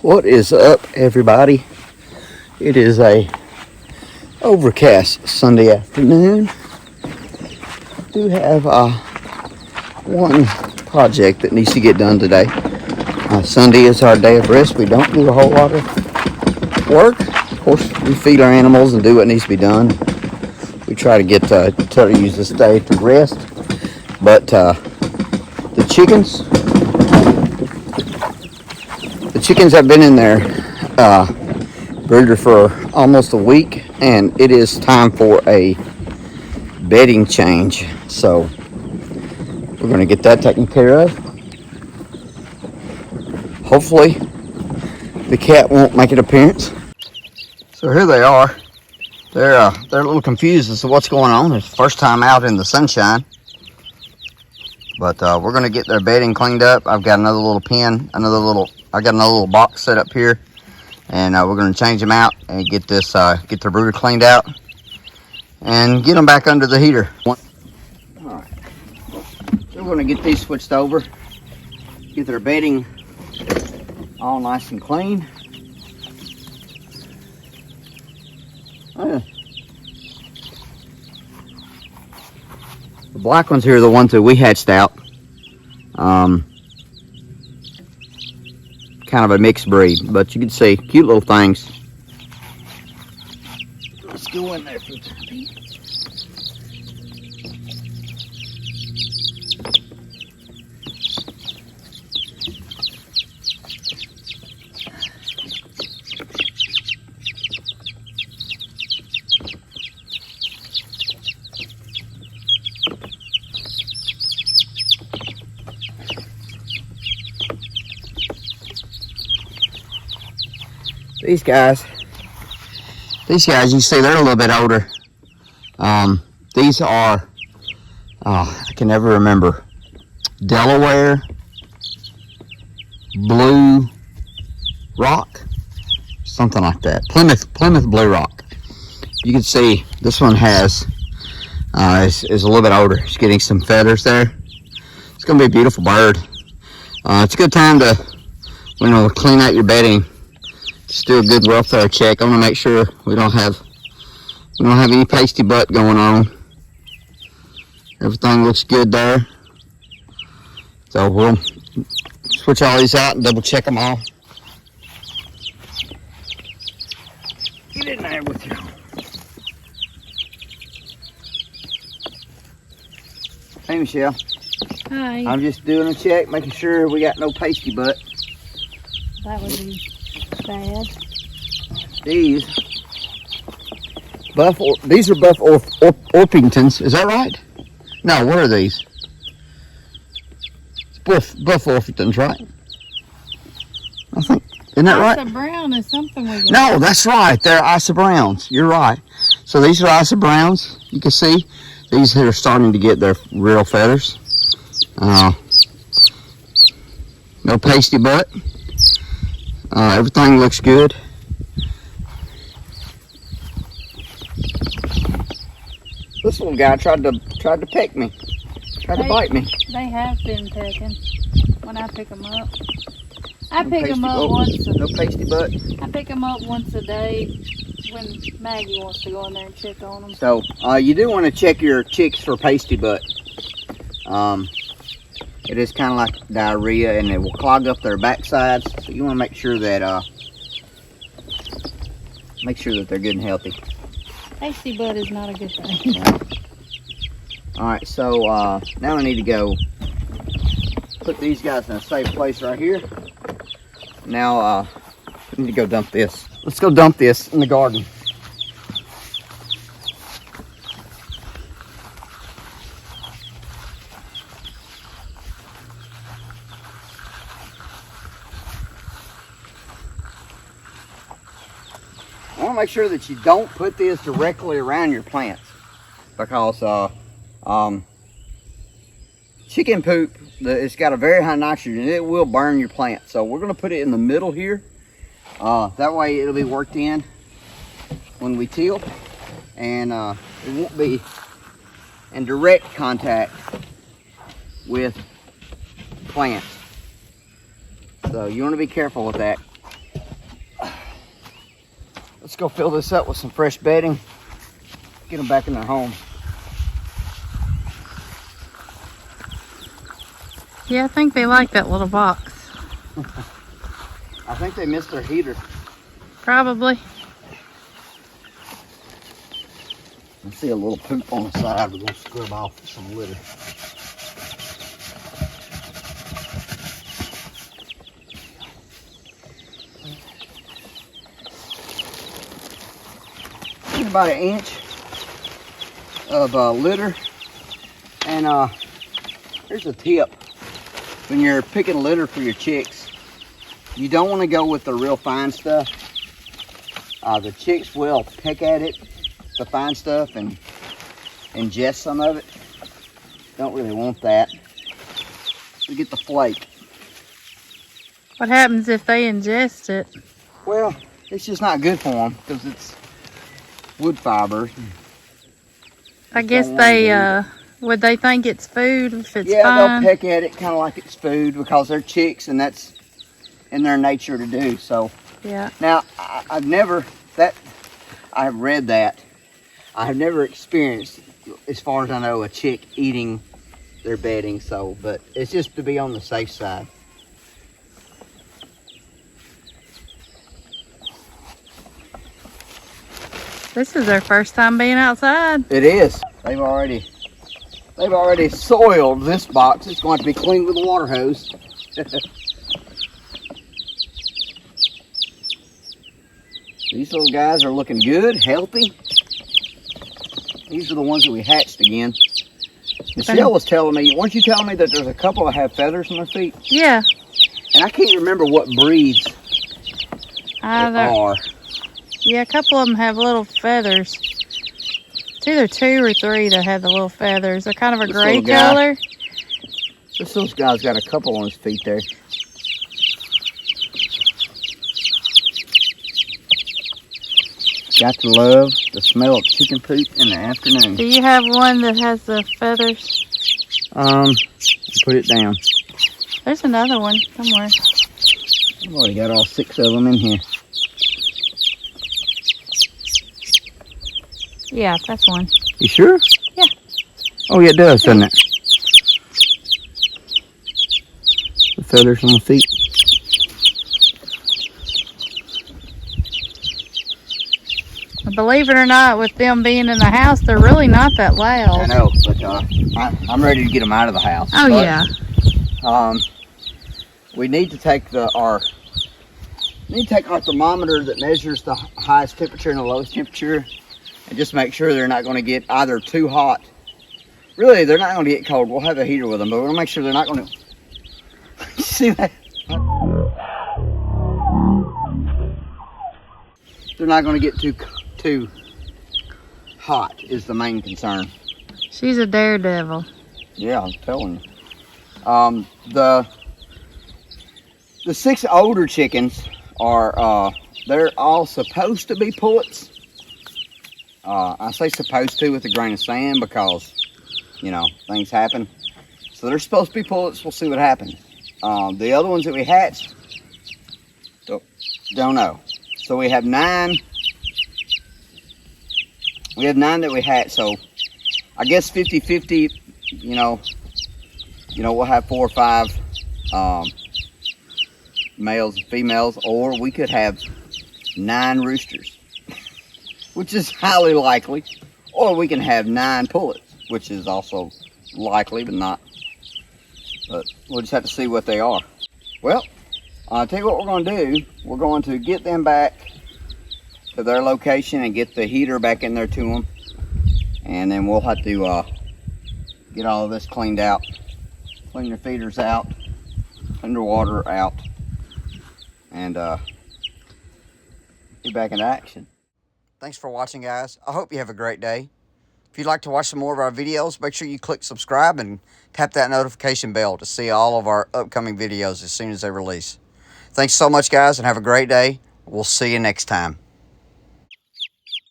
What is up, everybody? It is a overcast Sunday afternoon. Do have one project that needs to get done today. Sunday is our day of rest. We don't do a whole lot of work. Of course, we feed our animals and do what needs to be done. We try to get try to use this day to rest. But the chickens have been in there brooder for almost a week, and it is time for a bedding change. So we're going to get that taken care of. Hopefully the cat won't make an appearance. So here they are. They're a little confused as to what's going on. It's the first time out in the sunshine. But we're going to get their bedding cleaned up. I've got another little pen, I got another little box set up here. And we're going to change them out and get their brooder cleaned out. And get them back under the heater. Alright. So we're going to get these switched over. Get their bedding all nice and clean. The black ones here are the ones that we hatched out. Kind of a mixed breed, but you can see cute little things. Let's go in there for the time being. These guys, you see, they're a little bit older. These are, I can never remember, Delaware Blue Rock, something like that. Plymouth Blue Rock. You can see this one is a little bit older. It's getting some feathers there. It's gonna be a beautiful bird. It's a good time to, clean out your bedding. Just do a good welfare check. I'm gonna make sure we don't have any pasty butt going on. Everything looks good there. So we'll switch all these out and double check them all. Get in there with you. Hey Michelle. Hi. I'm just doing a check, making sure we got no pasty butt. That would be bad. These are Buff Orpingtons. Is that right? No, what are these? It's Buff Orpingtons, right? I think, isn't that right? Isa Brown is something we got. No, that's right. They're Isa Browns. You're right. So these are Isa Browns. You can see these here are starting to get their real feathers. No pasty butt. Everything looks good. This little guy tried to peck me, to bite me. They have been pecking when I pick them up. I pick them up once. No pasty butt. I pick them up once a day when Maggie wants to go in there and check on them. So you do want to check your chicks for pasty butt. It is kind of like diarrhea, and it will clog up their backsides. So you want to make sure that they're good and healthy. Pasty butt is not a good thing. Yeah. All right, so now I need to go put these guys in a safe place right here. Now I need to go dump this. Let's go dump this in the garden. I want to make sure that you don't put this directly around your plants, because chicken poop, it's got a very high nitrogen and it will burn your plant. So we're going to put it in the middle here. That way it'll be worked in when we till, and it won't be in direct contact with plants. So you want to be careful with that. Let's go fill this up with some fresh bedding. Get them back in their home. Yeah, I think they like that little box. I think they missed their heater. Probably. I see a little poop on the side. We're going to scrub off some litter. About an inch of litter. And here's a tip. When you're picking litter for your chicks, you don't want to go with the real fine stuff. The chicks will peck at it, the fine stuff, and ingest some of it. Don't really want that. We get the flake. What happens if they ingest it? Well, it's just not good for them because it's wood fiber. I guess they, would they think it's food if it's yeah, fine? they'll peck at it kind of like it's food because they're chicks and that's in their nature to do. So, yeah. Now, I've read that. I have never experienced, as far as I know, a chick eating their bedding. So, but it's just to be on the safe side. This is their first time being outside. It is. They've already soiled this box. It's going to be cleaned with a water hose. These little guys are looking good, healthy. These are the ones that we hatched again. Michelle was telling me, weren't you telling me that there's a couple that have feathers on their feet? Yeah. And I can't remember what breeds they are. Yeah, a couple of them have little feathers. It's either 2 or 3 that have the little feathers. They're kind of a gray color. This little guy's got a couple on his feet there. Got to love the smell of chicken poop in the afternoon. Do you have one that has the feathers? Put it down. There's another one somewhere. I've already got all 6 of them in here. Yeah, that's one. You sure? Yeah. Oh, yeah, it does, doesn't it? The feathers on the feet. Believe it or not, with them being in the house, they're really not that loud. I know, but I'm ready to get them out of the house. Oh, but, yeah. We need to take our thermometer that measures the highest temperature and the lowest temperature, and just make sure they're not going to get either too hot. Really, they're not going to get cold. We'll have a heater with them, but we'll make sure they're not going to. See that? They're not going to get too hot is the main concern. She's a daredevil. Yeah, I'm telling you. The 6 older chickens are they're all supposed to be pullets. I say supposed to with a grain of sand because, you know, things happen. So they're supposed to be pullets. We'll see what happens. The other ones that we hatched, don't know. So we have 9. We have 9 that we hatched. So I guess 50-50. You know, we'll have 4 or 5 males and females, or we could have 9 roosters, which is highly likely, or we can have 9 pullets, which is also likely, but we'll just have to see what they are. Well, I'll tell you what we're going to do. We're going to get them back to their location and get the heater back in there to them, and then we'll have to get all of this cleaned out, clean their feeders out, clean their water out, and get back into action. Thanks for watching, guys. I hope you have a great day. If you'd like to watch some more of our videos, make sure you click subscribe and tap that notification bell to see all of our upcoming videos as soon as they release. Thanks so much, guys, and have a great day. We'll see you next time.